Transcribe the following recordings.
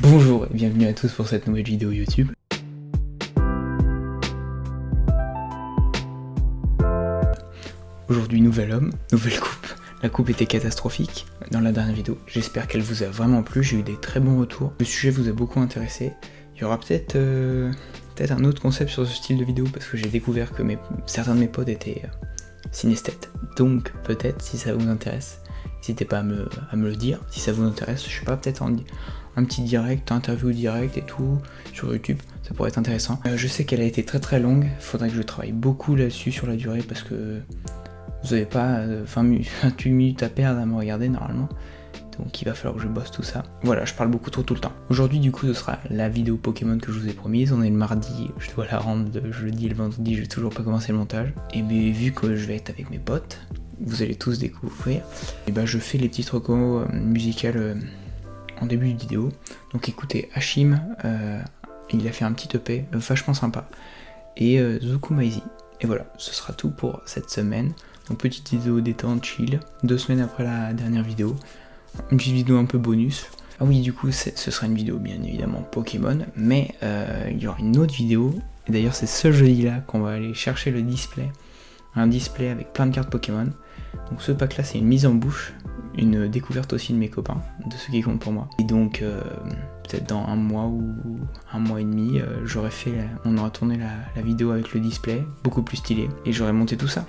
Bonjour et bienvenue à tous pour cette nouvelle vidéo YouTube. Aujourd'hui, nouvel homme, nouvelle coupe. La coupe était catastrophique dans la dernière vidéo. J'espère qu'elle vous a vraiment plu, j'ai eu des très bons retours. Le sujet vous a beaucoup intéressé. Il y aura peut-être un autre concept sur ce style de vidéo parce que j'ai découvert que certains de mes potes étaient synesthètes. Donc peut-être si ça vous intéresse, n'hésitez pas à me le dire. Si ça vous intéresse, je sais pas, peut-être un petit direct, interview direct et tout sur YouTube, ça pourrait être intéressant. Je sais qu'elle a été très très longue, il faudrait que je travaille beaucoup là-dessus sur la durée parce que vous n'avez pas 28 minutes à perdre à me regarder normalement. Donc il va falloir que je bosse tout ça. Voilà, je parle beaucoup trop tout le temps. Aujourd'hui du coup ce sera la vidéo Pokémon que je vous ai promise. On est le mardi, je dois la rendre le jeudi et le vendredi, j'ai toujours pas commencé le montage. Et bien vu que je vais être avec mes potes, vous allez tous découvrir, et ben je fais les petites recos musicales en début de vidéo. Donc écoutez, Hashim, il a fait un petit EP vachement sympa. Et Zukumaizi. Et voilà, ce sera tout pour cette semaine. Donc petite vidéo détente, chill. 2 semaines après la dernière vidéo. Une petite vidéo un peu bonus. Ah oui, du coup, ce sera une vidéo bien évidemment Pokémon. Mais il y aura une autre vidéo. Et d'ailleurs, c'est ce jeudi-là qu'on va aller chercher le display. Un display avec plein de cartes Pokémon. Donc ce pack là c'est une mise en bouche, une découverte aussi de mes copains, de ceux qui comptent pour moi. Et donc peut-être dans un mois ou un mois et demi, on aura tourné la vidéo avec le display, beaucoup plus stylé, et j'aurai monté tout ça.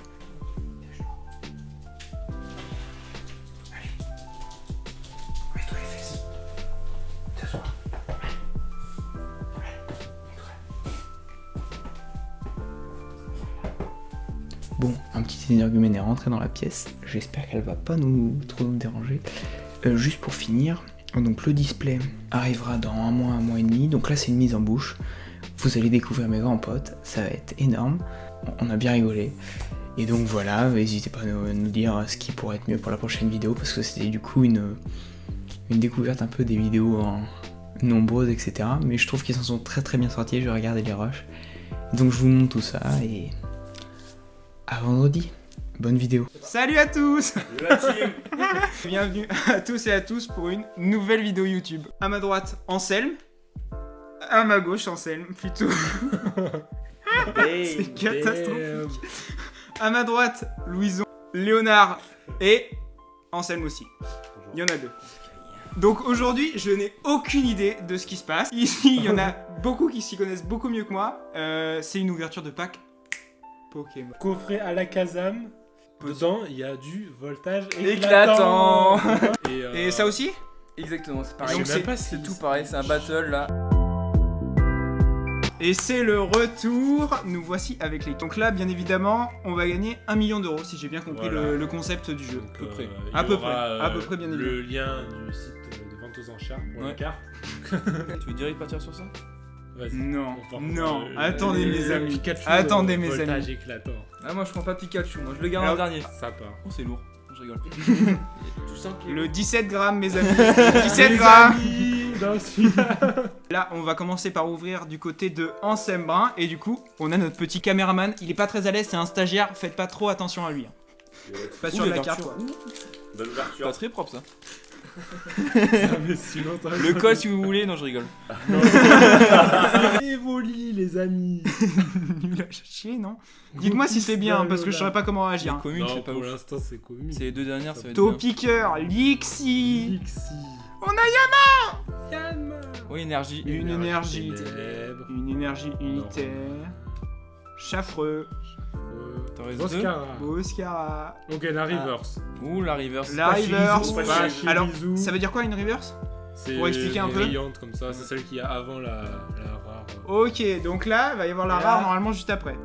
Bon, un petit énergumène est rentré dans la pièce, j'espère qu'elle va pas trop nous déranger. Juste pour finir, donc le display arrivera dans un mois et demi, donc là c'est une mise en bouche. Vous allez découvrir mes grands potes, ça va être énorme, on a bien rigolé. Et donc voilà, n'hésitez pas à nous dire ce qui pourrait être mieux pour la prochaine vidéo, parce que c'était du coup une découverte un peu des vidéos nombreuses, etc. Mais je trouve qu'ils s'en sont très très bien sortis, je vais regarder les rushs. Donc je vous montre tout ça et... à vendredi, bonne vidéo. Salut à tous. Salut la team. Bienvenue à tous et à tous pour une nouvelle vidéo YouTube. À ma droite, Anselme. À ma gauche, Anselme, plutôt. C'est catastrophique. À ma droite, Louison, Léonard et Anselme aussi. Il y en a 2. Donc aujourd'hui, je n'ai aucune idée de ce qui se passe. Ici, il y en a beaucoup qui s'y connaissent beaucoup mieux que moi. C'est une ouverture de pack Pokémon. Coffret à la Kazam. Dedans, il y a du voltage éclatant. Et ça aussi? Exactement, c'est pareil. Donc c'est tout pareil, c'est un battle là. Et c'est le retour, nous voici avec les... Donc là, bien évidemment, on va gagner 1 million d'euros, si j'ai bien compris voilà. le concept du jeu. Donc, à peu près, bien évidemment. Le lien du site de vente aux enchères pour la carte. Tu veux direct partir sur ça? Non, attendez mes amis, Pikachu, attendez mes voltage amis. éclatant. Ah moi je prends pas Pikachu, moi je le garde en dernier. Ça part. Oh c'est lourd, je rigole. Le 17 grammes mes amis, 17 grammes. Dans celui-là. Là on va commencer par ouvrir du côté de Anselme Brun. Et du coup on a notre petit caméraman, il est pas très à l'aise, c'est un stagiaire, faites pas trop attention à lui. Pas sur la carte. Bonne ouverture. Pas très propre ça. Le Le col si vous voulez, non je rigole. Évoli les amis. Nul à chier non? Dites-moi si c'est bien parce que je saurais pas comment réagir. Les communes Non, c'est pas pour ouf. l'instant c'est commune. C'est les 2 dernières, ça va être Taux bien. piqueur, Lixi. On a Yanma. Oui, énergie. Une énergie. Ténèbres. Une énergie unitaire. Chaffreux. T'en restes 2. Oscara. Oscara. Ok, la reverse. Ouh la reverse. La reverse. Pachirisu. Alors, ça veut dire quoi une reverse? C'est pour expliquer un peu. brillante comme ça, c'est celle qu'il y a avant la rare. Ok, donc là, il va y avoir la rare normalement juste après.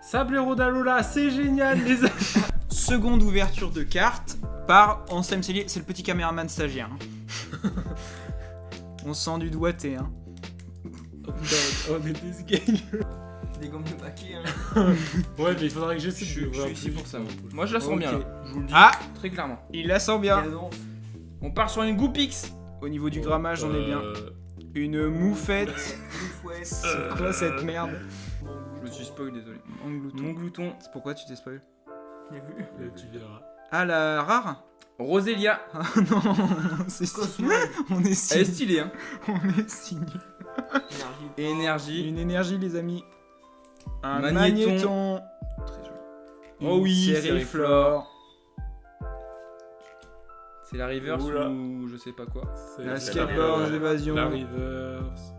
Sablero d'Alola, c'est génial les amis. Seconde ouverture de carte par Anselme Cellier, c'est le petit caméraman stagiaire. On sent du doigté. Hein. On est des gang. Des gommes de paquet hein. Ouais, mais il faudrait que j'essaie Je de suis voir ici plus pour vite, ça. hein. Moi je la sens bien là. Je vous le dis très clairement. Il la sent bien. On part sur une Goupix. Au niveau du grammage, on est bien. Une moufette. C'est quoi cette merde? Je me suis spoil, désolé. Mon glouton. Mon glouton. C'est pourquoi tu t'es spoil? J'ai vu. Tu verras. Ah, la rare. Rosélia. Ah non, c'est stylé. On est Elle est signé. stylée, hein. On est signé. Énergie. Une énergie, les amis. Un Magnéton. magnéton. Très joli. Une Oh oui, sériflore. C'est la reverse Oula. ou je sais pas quoi. C'est La c'est skateboard d'évasion. La reverse.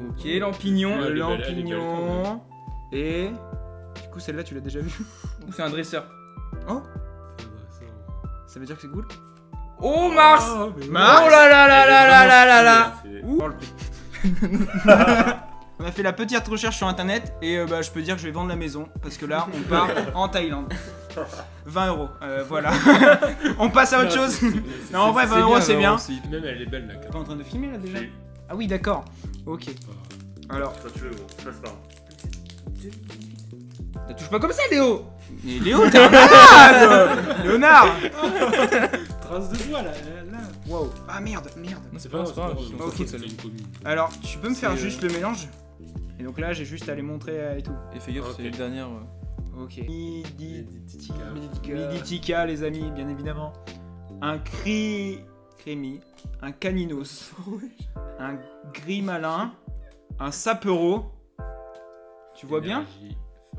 Ok, Lampignon. Ouais, Le elle est belle, elle est belle lampignon. Et. Du coup, celle-là, tu l'as déjà vue. Ou c'est un dresseur. Oh, ça veut dire que c'est cool. Oh, Mars. Mars. Oh là là là là là là là là. Ouh. On a fait la petite recherche sur internet et bah, je peux dire que je vais vendre la maison parce que là on part en Thaïlande. 20 €, voilà. On passe à autre chose. Non, en vrai, 20 € c'est bien. Même elle est belle la T'es carte. pas en train de filmer là déjà? Si. Ah oui, d'accord. Ok. Alors, Toi tu veux gros, passe par là. Ne touche pas comme ça, Léo. mais Léo, t'es un malade. Léonard. Trace de doigt là. Wow. Ah merde. Non, C'est pas grave. Ok. C'est une commune. Alors, tu peux me faire C'est, juste le mélange? Et donc là, j'ai juste à les montrer et tout. Et fais gaffe, Ok. c'est les dernières. Ok. Meditica. Miditica, les amis, bien évidemment. Un crémi, un caninos, un gris malin, un sapero. Tu vois bien?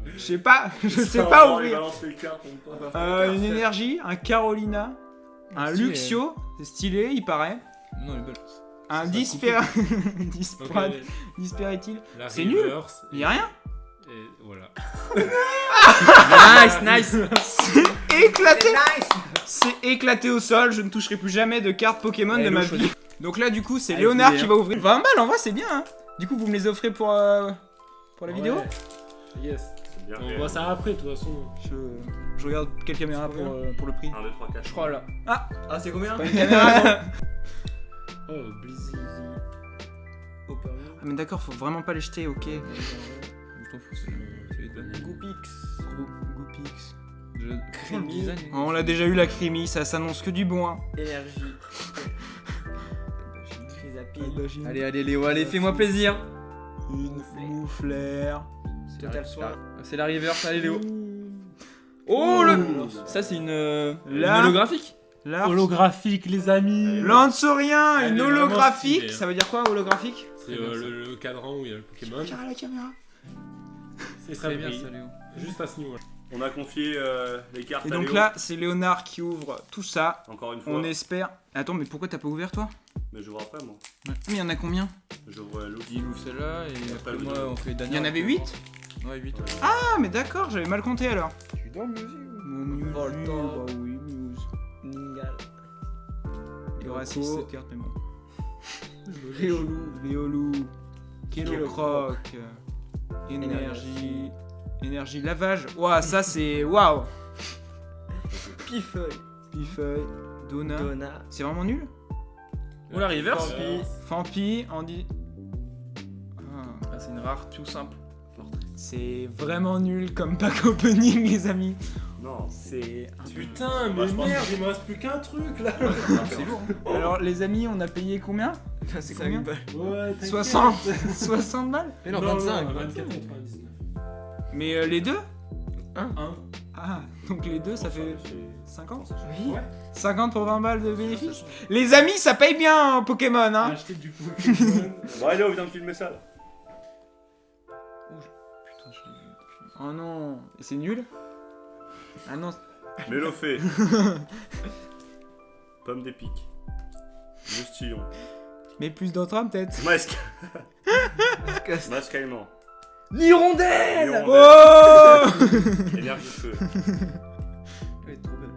Je sais pas, je sais pas Il ouvrir. balance les cartes, on peut. Une énergie, un Carolina, un Stylé. Luxio, c'est stylé, il paraît. Non, elle est belle. Un Ça Dispéritil. La C'est nul. reverse. Il y a rien. Et voilà. Nice. C'est éclaté. C'est éclaté au sol, je ne toucherai plus jamais de cartes Pokémon Allez, de ma l'eau vie. Donc là du coup c'est Allez, Léonard filet, qui hein. va ouvrir 20 balles, en vrai c'est bien hein. Du coup vous me les offrez pour la vidéo. Ouais. Yes. C'est bien On fait. voit ça après de toute façon. Je regarde quelle caméra pour le prix. 1, 2, 3, 4. Je crois là. Ah c'est combien? pas une caméra non. Oh, Blizzy. Ah mais d'accord, faut vraiment pas les jeter, ok. Je t'en fous, c'est les dernières. Goopix. Franchement, le design. On l'a déjà eu la crémie, ça s'annonce que du bon hein. Énergie. Allez, Léo, allez, fais-moi plaisir. Une mouflère. Total soin. C'est la reverse, allez, Léo. Oh, le. Ça, c'est une Là. holographique. Là. Holographique, les amis. Lancerien, Elle une est vraiment holographique. stylée, hein. Ça veut dire quoi holographique? C'est le cadran où il y a le Pokémon. Regarde la caméra. C'est Très bien, brille. ça, Léo. Juste à ce niveau-là. On a confié les cartes Et à donc Léo. là, c'est Léonard qui ouvre tout ça. Encore une fois. On espère. Attends, mais pourquoi t'as pas ouvert toi? Mais j'ouvre après moi. Mais il y en a combien? J'ouvre l'autre. Il ouvre celle-là et après, moi, on fait les Il dernières. y en avait 8? Ouais, 8. Ah, mais d'accord, j'avais mal compté alors. Tu dors mieux aussi ou... Volta. Bah oui, Muse. Ningal. Il y aura 6 Loco. cette carte, mais bon. Riolu. Riolu. Kilocroc. Énergie. Énergie lavage. Ouah, ça c'est. Waouh! Pifeuille. Pifeuille. Donna. Donna. C'est vraiment nul? Oh, la reverse. Fampi. Fampi, Andy. Ah, Ah, c'est une rare, tout simple. c'est vraiment nul comme pack opening, les amis. Non. C'est. Putain, Moi, mais je pense merde, il me reste plus qu'un truc là. C'est lourd. Alors, les amis, on a payé combien? C'est combien? Ouais, t'inquiète. 60 60 balles? Mais non, 25. 24,99. Mais les deux? Un. Ah, donc les deux, ça fait 50? Oui. 50 pour 20 balles de bénéfices? Les amis, ça paye bien en Pokémon, hein? Acheter du Pokémon. Bon, allez, Léo, viens de filmer ça là. Putain, je l'ai vu depuis. Oh non, et c'est nul? Ah non, Mélofée. Pomme d'épic. Moustillon. mais plus d'entrain peut-être. Masque. Masque aimant. Hirondelle. Oh! Énergie feu. Elle est trop belle.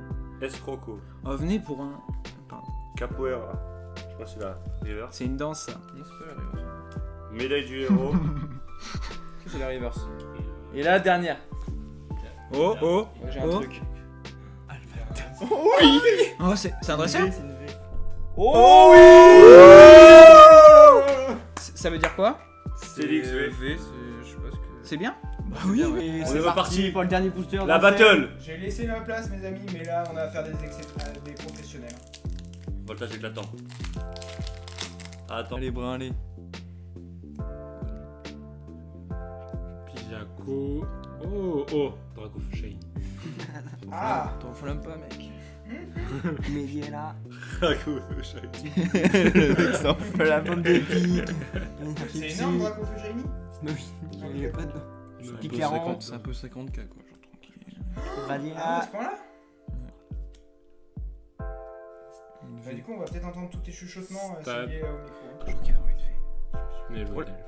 Escroco. Oh, venez pour un. Pardon. Capoeira. Je sais pas si c'est la reverse. C'est une danse ça. Non, c'est pas la reverse. Médaille du héros. Ça, c'est la reverse. Et la dernière. Oh, oh, Moi, j'ai un oh. truc. Oh, c'est un dresseur? Oh Ça veut dire quoi? Félix V. V, je sais pas ce que. C'est bien? Bah oui, mais On est reparti. Pour le dernier booster. La battle. J'ai laissé ma place, mes amis, mais là, on va faire des professionnels. Voltage éclatant. Attends. Allez, brun, allez. Pijaco. Oh, oh. Draco Shane. Ah! T'enflammes pas, mec. Mediela. Le mec s'enfle la pomme de pique. C'est énorme, Draco Feu Shiny. Oui, il est pas dedans. C'est un Pique peu 40. 50, c'est un peu 50K quoi, genre tranquille. Ah, à Vanilla. ce point-là Bah, du coup, on va peut-être entendre tous tes chuchotements Pas- liés au micro. hein. Je regarde vite fait. Mais le Ouais. modèle.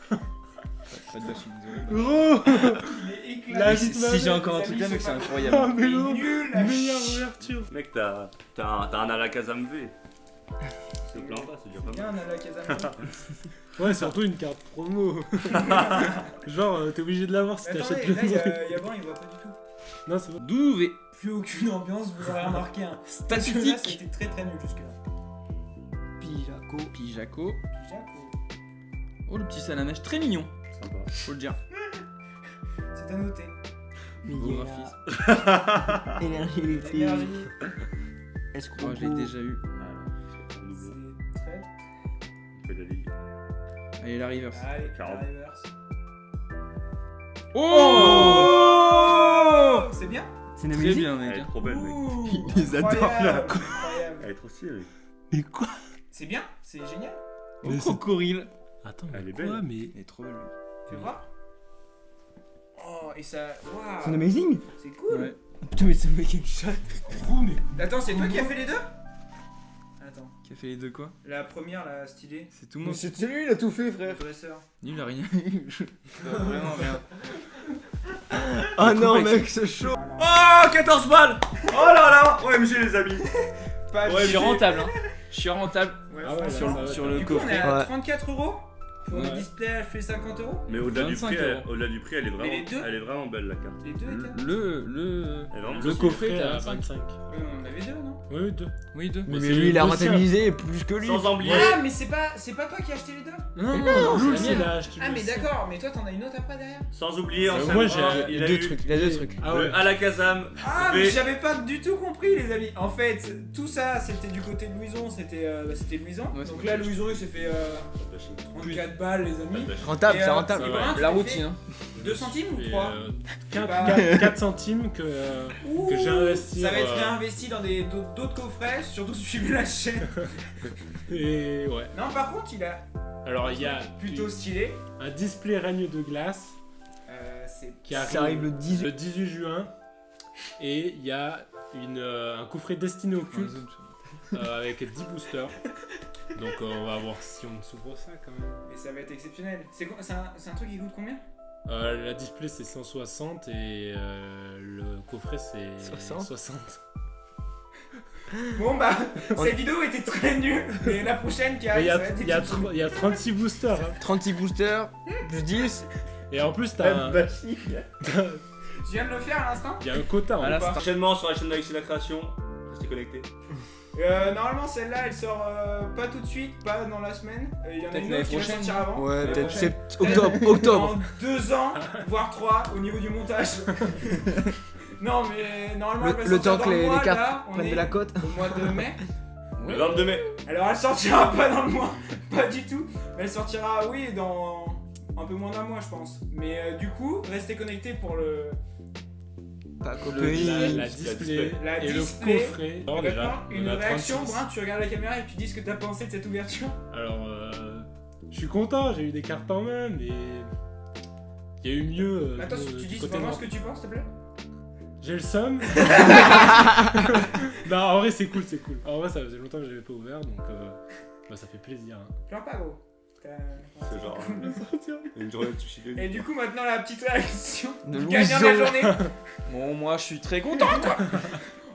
Pas de bashing, désolé. Gros Il est éclaté. La Si vie de ma si j'ai mère. encore un Les truc amis là, mec, sont c'est pas- incroyable. Ah mais Il est non. nul à Meilleure chier. ouverture. Mec, t'as un Alakazam V. Je te plains pas, c'est déjà pas Bien, mal. on a la Kazama. Ouais, surtout une carte promo. Genre, t'es obligé de l'avoir si Mais t'achètes attendez, le là, truc. Yabon, il voit pas du tout. Non, c'est bon. Douvé. Plus aucune ambiance, vous aurez remarqué. Hein. Parce que là, Statistique. c'était très très nul jusque-là. Pijaco. Pijaco. Jaco, Oh, le petit Salamèche, très mignon, Sympa. faut le dire. c'est à noter. Beau Mediela. graphisme. Énergie électrique. Énergie, Escroco. Oh, je l'ai déjà eu. Voilà. Nouveau. c'est très. Il fait de la ligue. Allez, la reverse. Allez, 40. la reverse. Oh, C'est bien. C'est une très musique. bien, Elle mec. est trop belle, mec. Ouh, Il les adore, incroyable, incroyable. Elle est trop stylée, mec. Mais quoi? C'est bien, c'est génial. Oh, crocodile. Attends, Elle mais est quoi? belle. Mais. Il est trop belle. Tu vois. Oh, et ça. Waouh. C'est amazing. C'est cool. Ouais. Putain, mais c'est mec une shot. Attends, c'est toi qui as fait les deux. Attends. Qui a fait les deux quoi? La première, la stylée. C'est tout le monde. C'est lui, il a tout fait, Le frère. dresseur. Il a rien eu. Vraiment rien. Ah non, mec. mec, c'est chaud. Oh, 14 balles. Oh là là. OMG, les amis. Pas Je suis rentable, hein. Je suis rentable Ouais, Ah ouais, franchement. là, ça va, sur t'as- le Du coup, on est coffret. à Ouais. 34 € pour le Ouais. display HP 50 €. Mais au-delà du 25 prix, €. au-delà du prix, elle est Mais les deux elle est vraiment belle, la carte. Les deux étaient. Le Elle est vraiment le stylée. coffret Frère, t'as à 25. 25. On avait deux, non? Oui, deux. Oui, deux. Mais Mais c'est lui, il a le sien. rentabilisé plus que lui. Sans oublier. Ah, mais c'est pas toi qui as acheté les deux? Non, Non, c'est c'est la mienne. il a acheté Ah, le mais sien. d'accord, mais toi t'en as une autre après derrière? Sans oublier, en Moi, Saint-Laurent, j'ai il a deux eu trucs, il a deux trucs. Ah ouais. le Alakazam Ah, mais V. j'avais pas du tout compris, les amis. En fait, tout ça c'était du côté de Louison, c'était Louison. Ouais, c'est Donc bon. là, Louison il s'est fait 34 balles, les amis. Rentable, Et, c'est et rentable. Brun, tu La t'es routine, hein. fait 2 centimes ou Et, 3 Bah. 4 centimes que j'ai investi. Ça va être réinvesti dans d'autres coffrets, surtout suivez la chaîne. Et ouais. Non, par contre, il a Alors, il y a plutôt stylé. un display règne de glace C'est qui Ça arrive le 18. le 18 juin. Et il y a un coffret destiné au culte avec 10 boosters. Donc on va voir si on s'ouvre ça quand même. Et ça va être exceptionnel. C'est un truc qui coûte combien? La display c'est 160 et le coffret c'est 60. Bon bah, cette vidéo était très nulle. Mais la prochaine qui Mais arrive, Il y, ça a, va être il y a exceptionnel. il y a 36 boosters. Hein. 36 boosters, plus 10. Et en plus t'as un, Je viens de le faire à l'instant. il y a un quota. À Hein. la Prochainement sur la chaîne d'Alexis La Création. Restez connectés. Normalement, celle-là, elle sort pas tout de suite, pas dans la semaine. Il y en a Peut-être une l'année autre qui va prochaine, sortir avant. Ouais, L'année peut-être prochaine. octobre. Dans 2 ans, voire 3 au niveau du montage. Non, mais normalement, elle va Le sortir temps dans que le les mois, cartes là, on prennent est de la cote. au mois de mai. Le 22 mai. Alors, elle sortira pas dans le mois, pas du tout. Mais elle sortira, oui, dans un peu moins d'un mois, je pense. Mais du coup, restez connectés pour le. Pas La copain. display La et display. le coffret. Et Déjà, maintenant, on une a réaction, 36. Brun, tu regardes la caméra et tu dis ce que t'as pensé de cette ouverture. Alors, je suis content, j'ai eu des cartes en main, mais il y a eu mieux. Attends, du tu dis côté vraiment noir. ce que tu penses, s'il te plaît. J'ai le somme. Non, en vrai, c'est cool, c'est cool. En vrai, ça faisait longtemps que j'avais pas ouvert, donc bah, ça fait plaisir. Hein. Pleure pas, gros. C'est genre une journée de sushi de Et du coup, maintenant, la petite réaction De du gagnant de la Louison. journée. Bon, moi je suis très content quoi.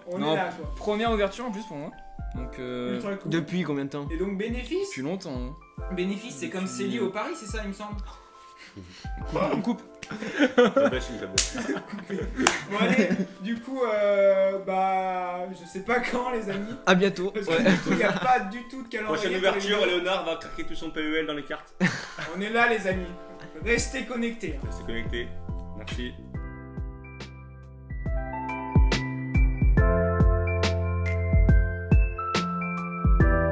On Non. est là, quoi. Première ouverture en plus pour moi. Donc Ultra cool. Depuis combien de temps? Et donc, bénéfice. depuis longtemps. Hein. Bénéfice, c'est comme Célie au Paris, c'est ça, il me semble. On coupe. la bashing, la bashing. Bon, allez, du coup, bah, je sais pas quand, les amis. À bientôt. Parce Ouais. que du coup, il n'y a pas du tout de calendrier. Prochaine pour les ouverture, vidéos. Léonard va craquer tout son PEL dans les cartes. On est là, les amis. Restez connectés. hein. Restez connectés. Merci.